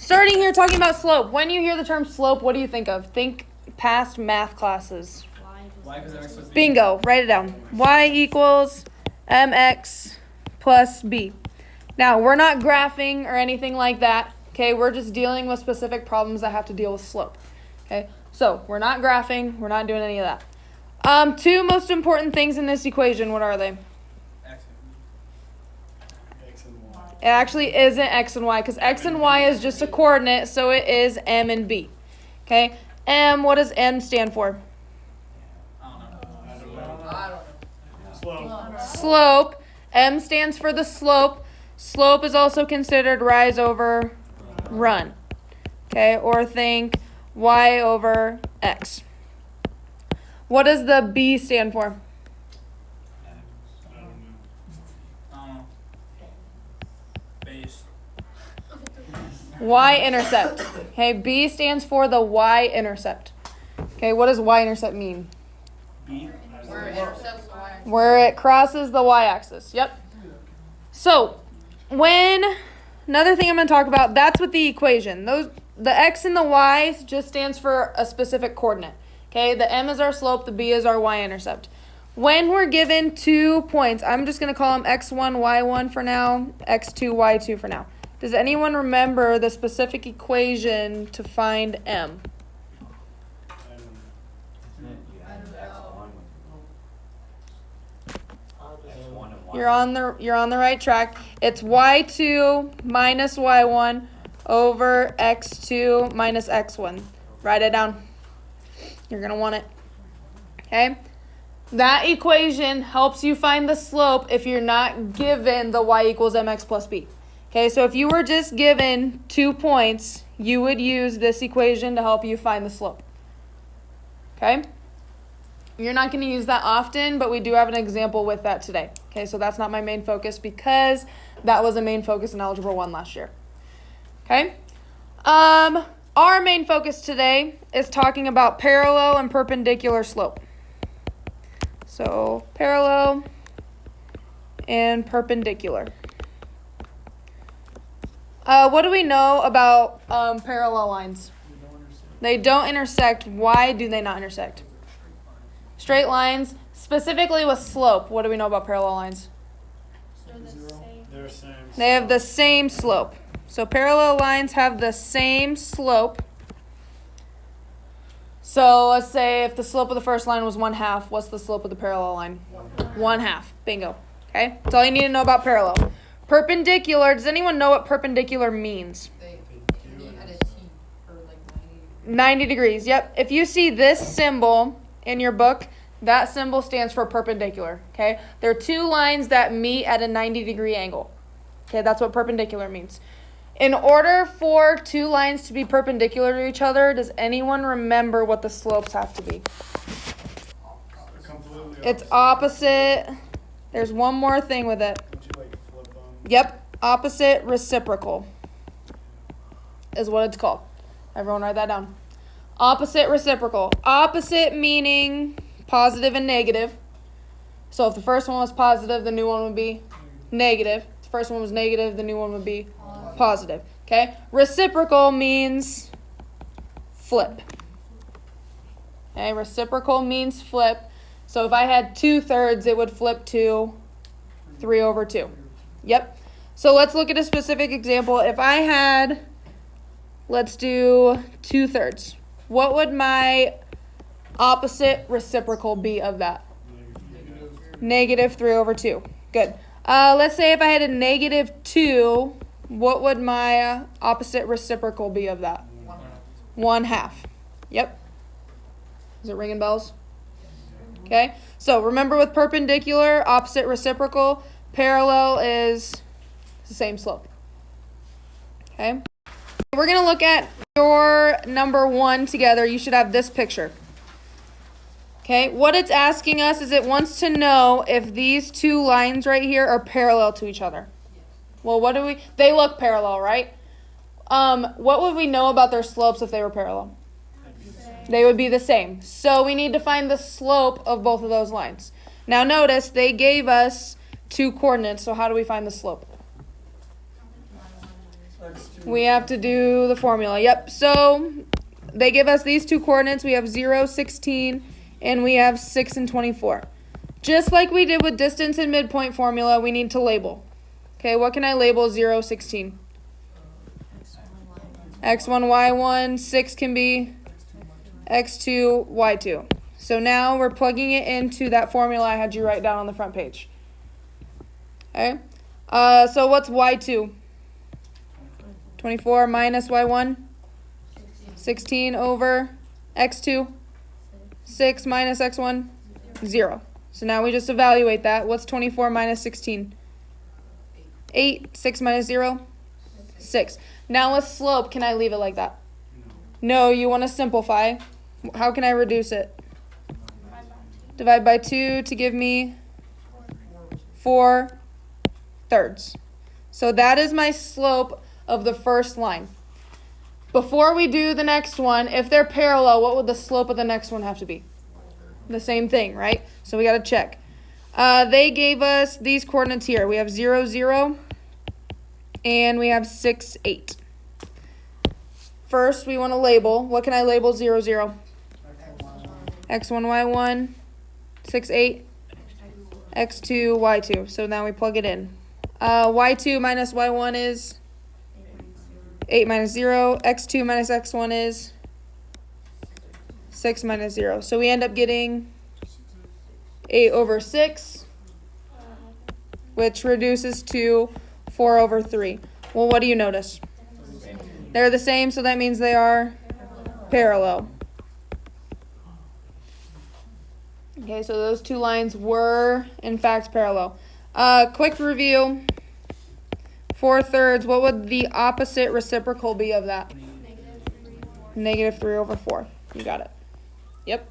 Starting here talking about slope. When you hear the term slope, what do you think of? Think past math classes. Y equals mx plus b. Bingo. Write it down. Y equals mx plus b. Now, we're not graphing or anything like that. Okay, we're just dealing with specific problems that have to deal with slope. Okay, so we're not graphing. We're not doing any of that. Two most important things in this equation, what are they? X and Y. It actually isn't x and y because x and y is just a coordinate, so it is m and b. Okay, m, what does m stand for? I don't know. Slope. Slope. M stands for the slope. Slope is also considered rise over run. Okay, or think y over x. What does the b stand for? Base. Y-intercept. Okay, b stands for the y-intercept. Okay, what does y-intercept mean? B. Where it crosses the y-axis. Yep. So, another thing I'm going to talk about, that's with the equation. The x and the y just stands for a specific coordinate. Okay, the m is our slope, the b is our y-intercept. When we're given 2 points, I'm just going to call them x1, y1 for now, x2, y2 for now. Does anyone remember the specific equation to find m? You're on the right track. It's y2 minus y1 over x2 minus x1. Write it down. You're going to want it. Okay? That equation helps you find the slope if you're not given the y equals mx plus b. Okay, so if you were just given 2 points, you would use this equation to help you find the slope. Okay? You're not going to use that often, but we do have an example with that today. Okay, so that's not my main focus because that was a main focus in Algebra 1 last year. Okay? Our main focus today is talking about parallel and perpendicular slope. So, parallel and perpendicular. What do we know about parallel lines? They don't intersect. Why do they not intersect? Straight lines, specifically with slope. What do we know about parallel lines? They're same. They have the same slope. So parallel lines have the same slope. So let's say if the slope of the first line was 1/2, what's the slope of the parallel line? 1/2. Bingo. Okay? That's all you need to know about parallel. Perpendicular, does anyone know what perpendicular means? 90 degrees. Yep. If you see this symbol in your book, that symbol stands for perpendicular. Okay? There are 2 lines that meet at a 90-degree angle. Okay, that's what perpendicular means. In order for 2 lines to be perpendicular to each other, does anyone remember what the slopes have to be? It's opposite. There's one more thing with it. Would you flip them? Yep, opposite reciprocal is what it's called. Everyone write that down. Opposite reciprocal. Opposite meaning positive and negative. So if the first one was positive, the new one would be negative. If the first one was negative, the new one would be positive. Okay? Reciprocal means flip. Okay? Reciprocal means flip. So if I had 2/3, it would flip to 3/2. Yep. So let's look at a specific example. If I had, let's do 2/3. What would my opposite reciprocal be of that? -3/2. Good. Let's say if I had a -2, what would my opposite reciprocal be of that? 1/2. Yep. Is it ringing bells? Okay. So remember with perpendicular, opposite reciprocal, parallel is the same slope. Okay. We're going to look at your number 1 together. You should have this picture. Okay, what it's asking us is it wants to know if these 2 lines right here are parallel to each other. Well, they look parallel, right? What would we know about their slopes if they were parallel? They would be the same. So we need to find the slope of both of those lines. Now notice they gave us 2 coordinates, so how do we find the slope? We have to do the formula. Yep. So they give us these two coordinates. We have 0, 16, and we have 6 and 24. Just like we did with distance and midpoint formula, we need to label. Okay, what can I label 0, 16? X1, Y1. 6 can be X2, Y2. So now we're plugging it into that formula I had you write down on the front page. Okay. So what's Y2? 24 minus Y1? 16 over X2? 6 minus X1? 0. So now we just evaluate that. What's 24 minus 16? 8. 6 minus 0? 6. Now with slope, can I leave it like that? No, you want to simplify. How can I reduce it? Divide by 2 to give me 4/3. So that is my slope of the first line. Before we do the next one, if they're parallel, what would the slope of the next one have to be? The same thing, right? So we got to check. They gave us these coordinates here. We have 0, 0, and we have 6, 8. First, we want to label. What can I label 0, 0? X1, Y1, 6, 8, X2, Y2. So now we plug it in. Y2 minus Y1 is 8 minus 0. X2 minus X1 is 6 minus 0. So we end up getting 8 over 6, which reduces to 4 over 3. Well, what do you notice? They're the same, so that means they are parallel. Okay, so those two lines were, in fact, parallel. Quick review. 4/3, what would the opposite reciprocal be of that? Negative 3 over 4. You got it. Yep.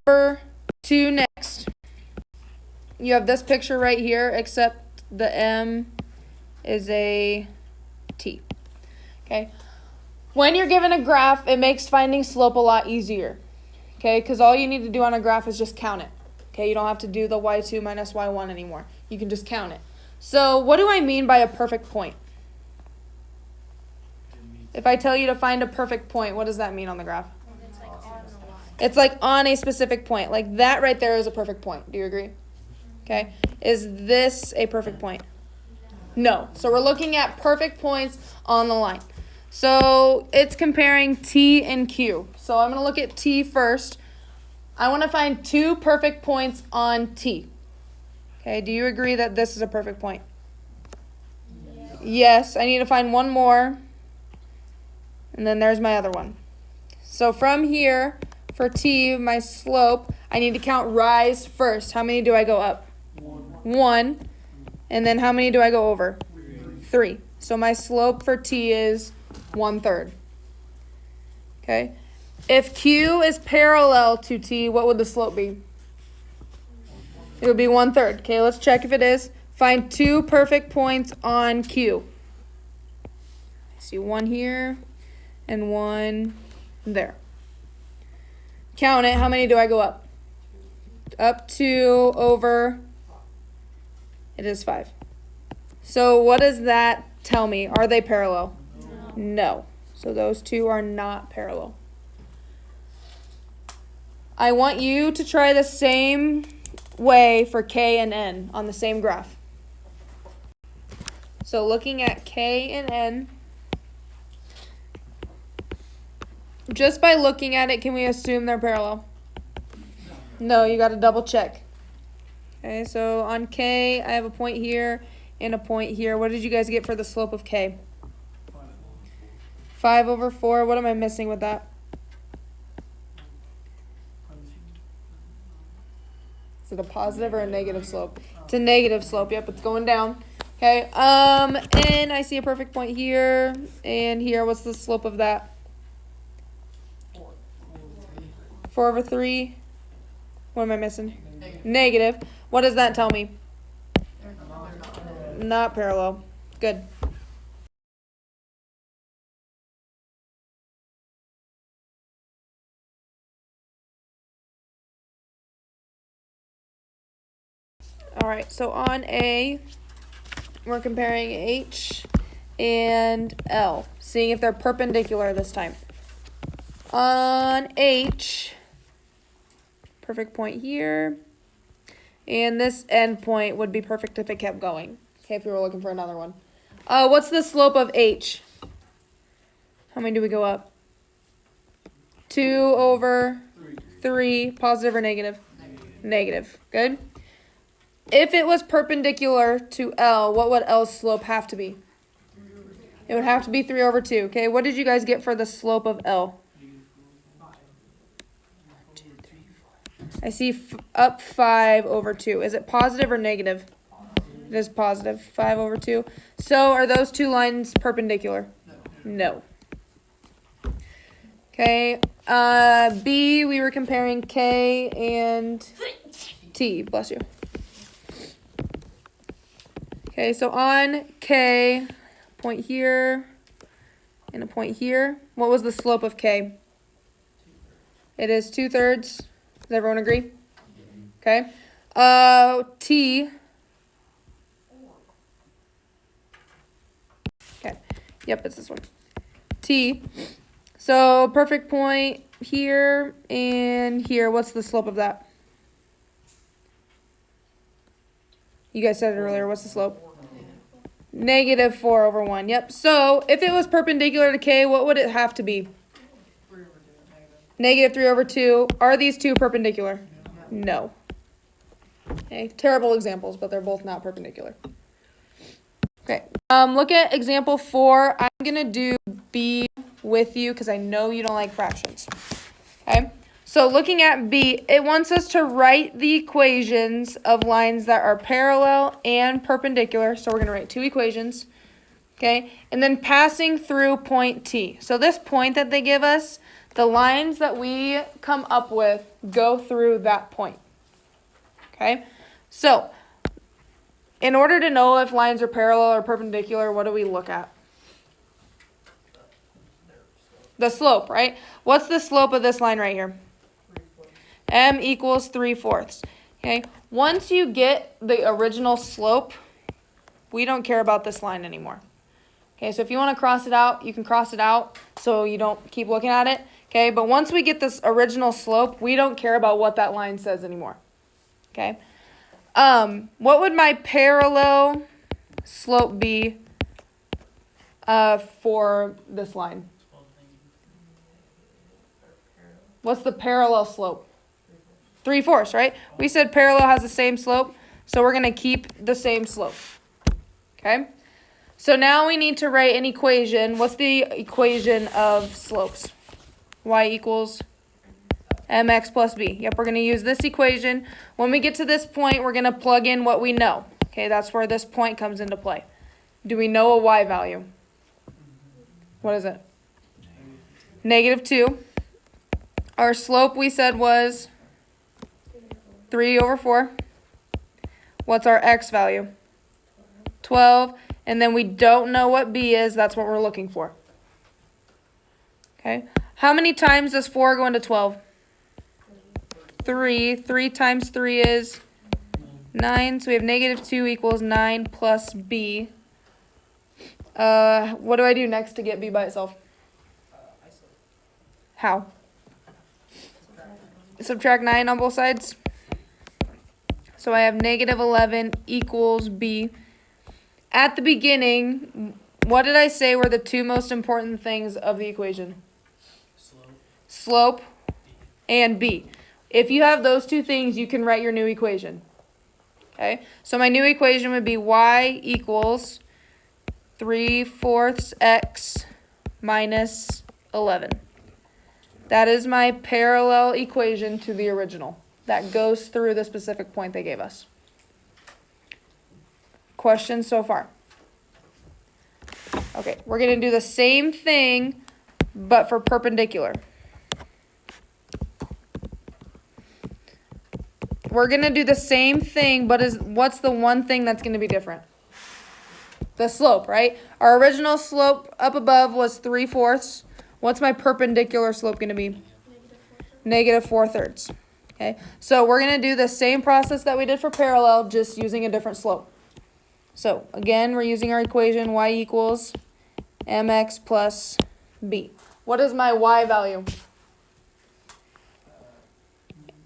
Number 2 next. You have this picture right here, except the M is a T. Okay. When you're given a graph, it makes finding slope a lot easier. Okay, because all you need to do on a graph is just count it. Okay, you don't have to do the Y2 minus Y1 anymore. You can just count it. So what do I mean by a perfect point? If I tell you to find a perfect point, what does that mean on the graph? It's like on a specific point. Like that right there is a perfect point. Do you agree? Okay. Is this a perfect point? No. So we're looking at perfect points on the line. So it's comparing T and Q. So I'm going to look at T first. I want to find 2 perfect points on T. Okay, do you agree that this is a perfect point? Yes, I need to find one more. And then there's my other one. So from here, for T, my slope, I need to count rise first. How many do I go up? 1. And then how many do I go over? 3. So my slope for T is 1/3. Okay. If Q is parallel to T, what would the slope be? It would be 1/3. Okay, let's check if it is. Find 2 perfect points on Q. I see one here and one there. Count it. How many do I go up? Up 2 over, it is 5. So what does that tell me? Are they parallel? No. So those two are not parallel. I want you to try the same way for K and N on the same graph. So looking at K and N, just by looking at it, can we assume they're parallel? No, you got to double check. Okay, so on K, I have a point here and a point here. What did you guys get for the slope of K? 5 over 4. What am I missing with that? Is it a positive or a negative slope? It's a negative slope. Yep, it's going down. Okay. And I see a perfect point here and here. What's the slope of that? 4 over 3. What am I missing? Negative. What does that tell me? Not parallel. Good. All right, so on A, we're comparing H and L, seeing if they're perpendicular this time. On H, perfect point here, and this end point would be perfect if it kept going. Okay, if we were looking for another one. What's the slope of H? How many do we go up? 2 over 3, positive or negative? Negative. Good. If it was perpendicular to L, what would L's slope have to be? It would have to be 3 over 2. Okay, what did you guys get for the slope of L? I see up 5 over 2. Is it positive or negative? It is positive. 5 over 2. So are those two lines perpendicular? No. Okay. B, we were comparing K and T. Bless you. Okay, so on K, point here and a point here. What was the slope of K? It is 2/3. Does everyone agree? Okay. T. Okay. Yep, it's this one. T. So perfect point here and here. What's the slope of that? You guys said it earlier. What's the slope? Negative 4 over 1. Yep. So if it was perpendicular to K, what would it have to be? Negative 3 over 2. Are these two perpendicular? No. Okay. Terrible examples, but they're both not perpendicular. Okay. Look at example 4. I'm going to do B with you because I know you don't like fractions. Okay. So looking at B, it wants us to write the equations of lines that are parallel and perpendicular. So we're going to write two equations. Okay. And then passing through point T. So this point that they give us, the lines that we come up with go through that point. Okay. So in order to know if lines are parallel or perpendicular, what do we look at? The slope, right? What's the slope of this line right here? M equals 3/4. Okay. Once you get the original slope, we don't care about this line anymore. Okay. So if you want to cross it out, you can cross it out so you don't keep looking at it. Okay. But once we get this original slope, we don't care about what that line says anymore. Okay. What would my parallel slope be for this line? What's the parallel slope? 3/4, right? We said parallel has the same slope, so we're going to keep the same slope. Okay? So now we need to write an equation. What's the equation of slopes? Y equals mx plus b. Yep, we're going to use this equation. When we get to this point, we're going to plug in what we know. Okay, that's where this point comes into play. Do we know a y value? What is it? -2. Our slope we said was 3 over 4. What's our x value? 12. And then we don't know what b is. That's what we're looking for. Okay. How many times does 4 go into 12? 3. 3 times 3 is 9. So we have -2 equals 9 plus b. What do I do next to get b by itself? How? Subtract 9 on both sides. So I have -11 equals b. At the beginning, what did I say were the two most important things of the equation? Slope and b. If you have those two things, you can write your new equation. Okay? So my new equation would be y equals 3/4 x minus 11. That is my parallel equation to the original. That goes through the specific point they gave us. Questions so far? Okay, we're going to do the same thing, but for perpendicular. We're going to do the same thing, but what's the one thing that's going to be different? The slope, right? Our original slope up above was 3/4. What's my perpendicular slope going to be? -4/3. Okay, so we're going to do the same process that we did for parallel, just using a different slope. So again, we're using our equation y equals mx plus b. What is my y value?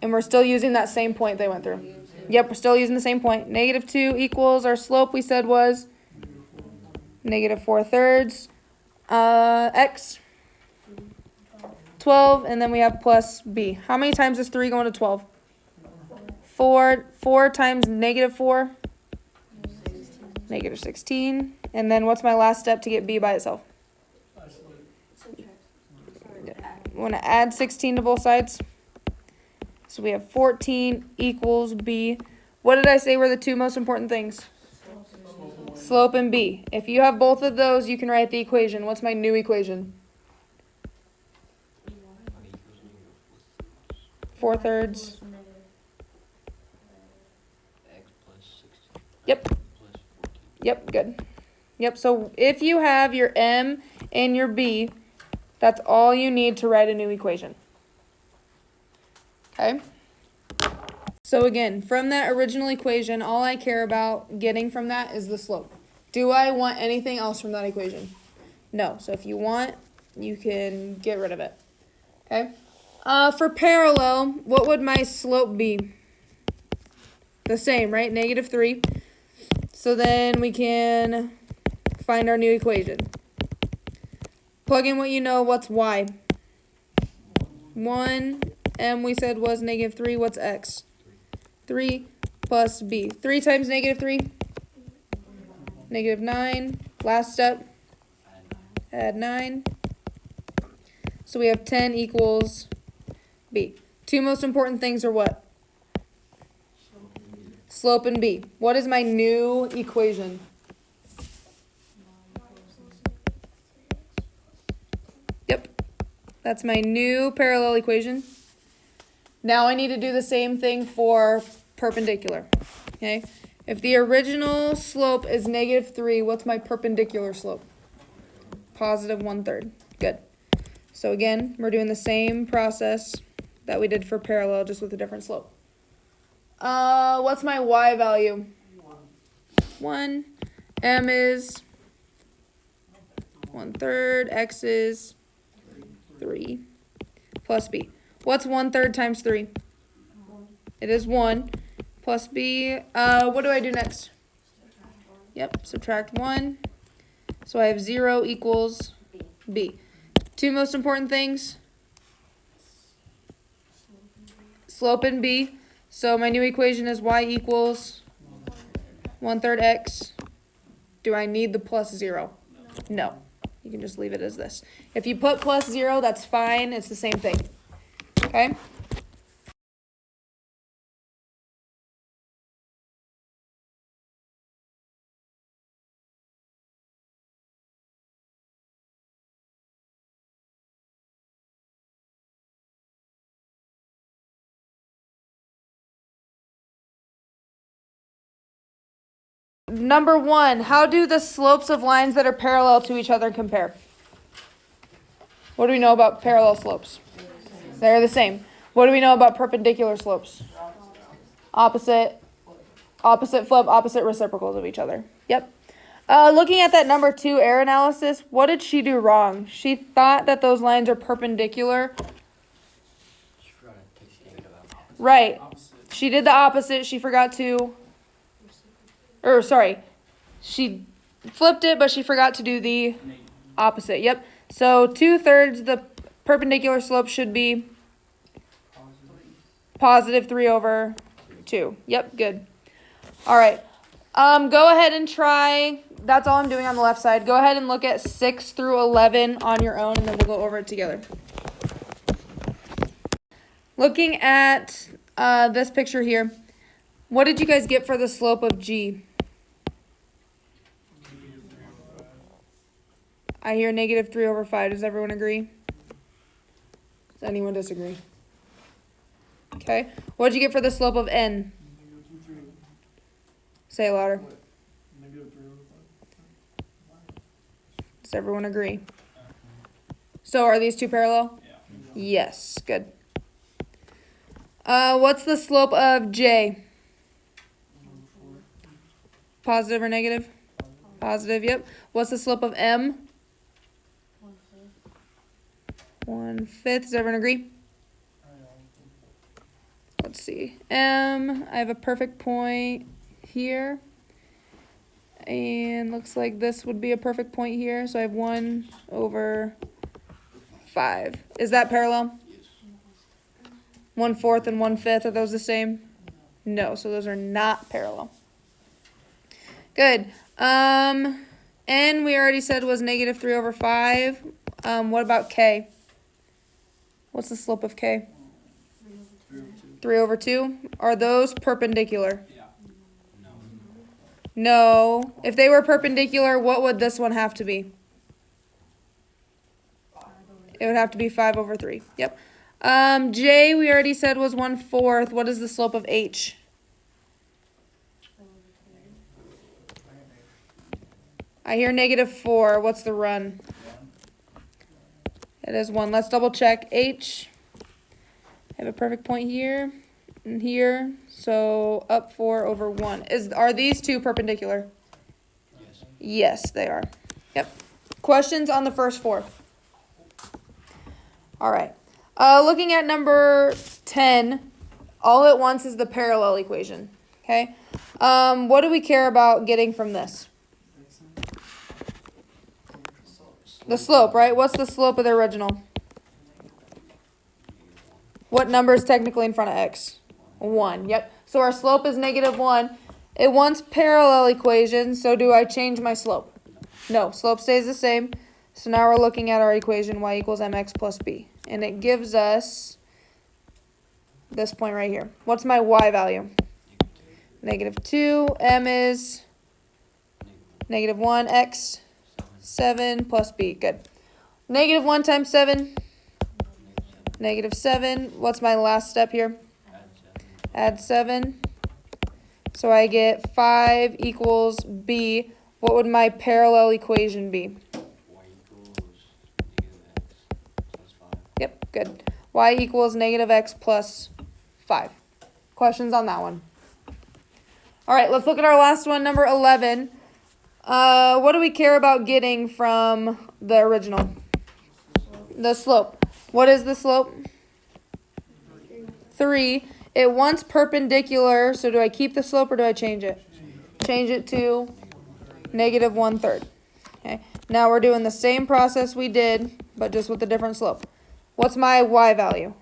And we're still using that same point they went through. Yep, we're still using the same point. Negative 2 equals, our slope we said was negative 4/3. X, 12, and then we have plus b. How many times is 3 going to 12? 4 times negative 4? Negative 16. And then what's my last step to get b by itself? We want to add 16 to both sides. So we have 14 equals b. What did I say were the two most important things? Slope and b. If you have both of those, you can write the equation. What's my new equation? 4/3. Yep. Yep, good. Yep, so if you have your m and your b, that's all you need to write a new equation. Okay? So again, from that original equation, all I care about getting from that is the slope. Do I want anything else from that equation? No. So if you want, you can get rid of it. Okay? For parallel, what would my slope be? The same, right? Negative 3. So then we can find our new equation. Plug in what you know. What's y? 1. M we said was negative 3. What's x? 3 plus b. 3 times negative 3? Negative 9. Last step. Add 9. So we have 10 equals b. Two most important things are what? Slope and b. What is my new equation? Yep. That's my new parallel equation. Now I need to do the same thing for perpendicular. Okay? If the original slope is negative 3, what's my perpendicular slope? Positive 1/3. Good. So again, we're doing the same process that we did for parallel, just with a different slope. What's my y value? 1. M is 1/3. X is 3. Plus b. What's 1/3 times 3? It is 1. Plus b. What do I do next? Yep, subtract 1. So I have 0 equals b. Two most important things. Slope and b. So my new equation is y equals 1/3 x. Do I need the plus 0? No. You can just leave it as this. If you put plus 0, that's fine. It's the same thing. Okay? Number 1, how do the slopes of lines that are parallel to each other compare? What do we know about parallel slopes? They're the same. What do we know about perpendicular slopes? Opposite flip, opposite reciprocals of each other. Yep. Looking at that number 2 error analysis, what did she do wrong? She thought that those lines are perpendicular. Right. She did the opposite. She forgot to... she flipped it, but she forgot to do the opposite. Yep. So 2/3, the perpendicular slope should be positive 3/2. Yep, good. All right. Go ahead and try, that's all I'm doing on the left side. Go ahead and look at 6 through 11 on your own, and then we'll go over it together. Looking at this picture here, what did you guys get for the slope of G? I hear negative 3/5. Does everyone agree? Does anyone disagree? Okay. What did you get for the slope of N? Say it louder. Does everyone agree? So are these two parallel? Yeah. Yes. Good. What's the slope of J? Positive or negative? Positive, yep. What's the slope of M? 1/5. Does everyone agree? Let's see. I have a perfect point here. And looks like this would be a perfect point here. So I have 1/5. Is that parallel? 1/4 and 1/5, are those the same? No, so those are not parallel. Good. N we already said was -3/5. What about K? What's the slope of K? 3/2. Are those perpendicular? Yeah. No. If they were perpendicular, what would this one have to be? It would have to be 5/3. Yep. J we already said was 1/4. What is the slope of H? I hear -4. What's the run? It is 1. Let's double check. H. I have a perfect point here and here. So up 4/1. Are these two perpendicular? Yes. Yes, they are. Yep. Questions on the first 4? All right. Looking at number 10, all it wants is the parallel equation. Okay. What do we care about getting from this? The slope, right? What's the slope of the original? What number is technically in front of x? 1. Yep. So our slope is -1. It wants parallel equations, so do I change my slope? No, slope stays the same. So now we're looking at our equation y equals mx plus b. And it gives us this point right here. What's my y value? -2. M is -1. X 7 plus b. Good. -1 times 7. -7. What's my last step here? Add 7. So I get 5 equals b. What would my parallel equation be? Yep, good. Y equals -x plus 5. Questions on that one? All right, let's look at our last one, number 11. What do we care about getting from the original? The slope. What is the slope? 3. It wants perpendicular, so do I keep the slope or do I change it? Change it to -1/3. Okay. Now we're doing the same process we did, but just with a different slope. What's my y value?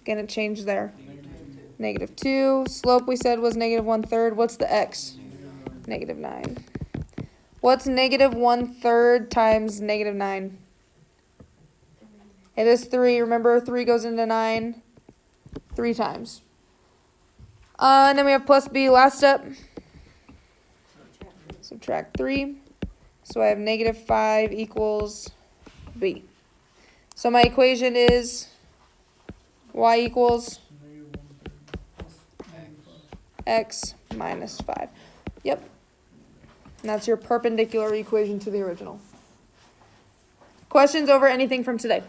Gonna change there. -2. Slope we said was -1/3. What's the x? -9. What's -1/3 times -9? It is 3. Remember, 3 goes into 9 3 times. And then we have plus b. Last step. Subtract 3. So I have -5 equals b. So my equation is y equals x minus 5. Yep. And that's your perpendicular equation to the original. Questions over anything from today?